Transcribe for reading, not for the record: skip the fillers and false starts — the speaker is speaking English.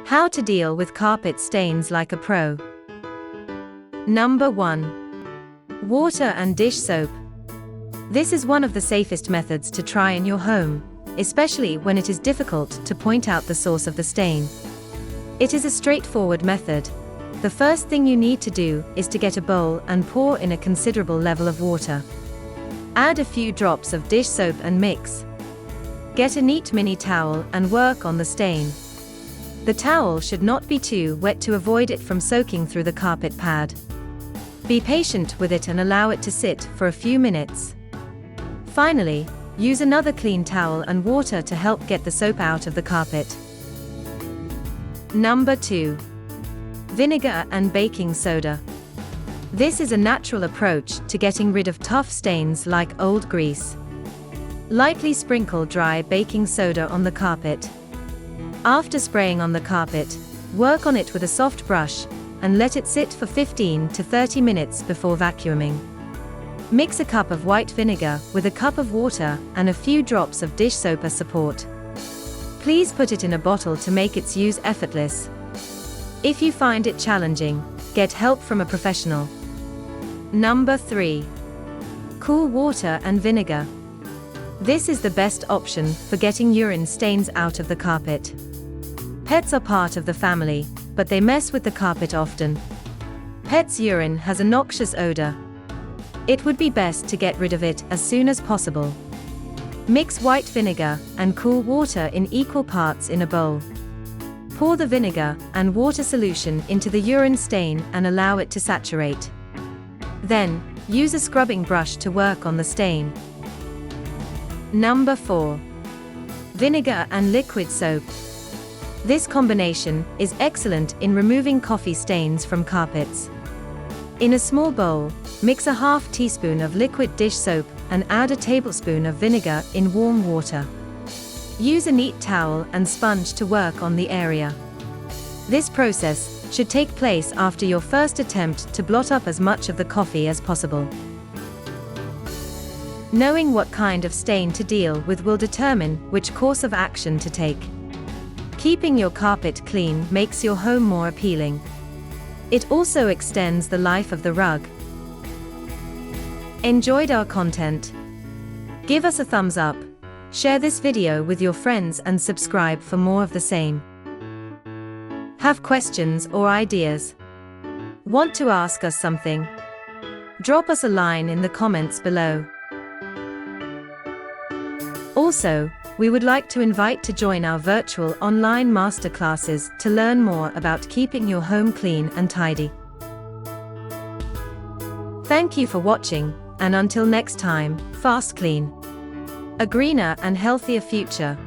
How to deal with carpet stains like a pro. Number 1. Water and dish soap. This is one of the safest methods to try in your home, especially when it is difficult to point out the source of the stain. It is a straightforward method. The first thing you need to do is to get a bowl and pour in a considerable level of water. Add a few drops of dish soap and mix. Get a neat mini towel and work on the stain. The towel should not be too wet to avoid it from soaking through the carpet pad. Be patient with it and allow it to sit for a few minutes. Finally, use another clean towel and water to help get the soap out of the carpet. Number 2. Vinegar and baking soda. This is a natural approach to getting rid of tough stains like old grease. Lightly sprinkle dry baking soda on the carpet. After spraying on the carpet, work on it with a soft brush and let it sit for 15 to 30 minutes before vacuuming. Mix a cup of white vinegar with a cup of water and a few drops of dish soap as support. Please put it in a bottle to make its use effortless. If you find it challenging, get help from a professional. Number 3. Cool water and vinegar. This is the best option for getting urine stains out of the carpet. Pets are part of the family, but they mess with the carpet often. Pets' urine has a noxious odor. It would be best to get rid of it as soon as possible. Mix white vinegar and cool water in equal parts in a bowl. Pour the vinegar and water solution into the urine stain and allow it to saturate. Then, use a scrubbing brush to work on the stain. Number 4. Vinegar and liquid soap. This combination is excellent in removing coffee stains from carpets. In a small bowl, mix a half teaspoon of liquid dish soap and add a tablespoon of vinegar in warm water. Use a neat towel and sponge to work on the area. This process should take place after your first attempt to blot up as much of the coffee as possible. Knowing what kind of stain to deal with will determine which course of action to take. Keeping your carpet clean makes your home more appealing. It also extends the life of the rug. Enjoyed our content? Give us a thumbs up, share this video with your friends and subscribe for more of the same. Have questions or ideas? Want to ask us something? Drop us a line in the comments below. Also, we would like to invite to join our virtual online masterclasses to learn more about keeping your home clean and tidy. Thank you for watching, and until next time, FastKlean. A greener and healthier future.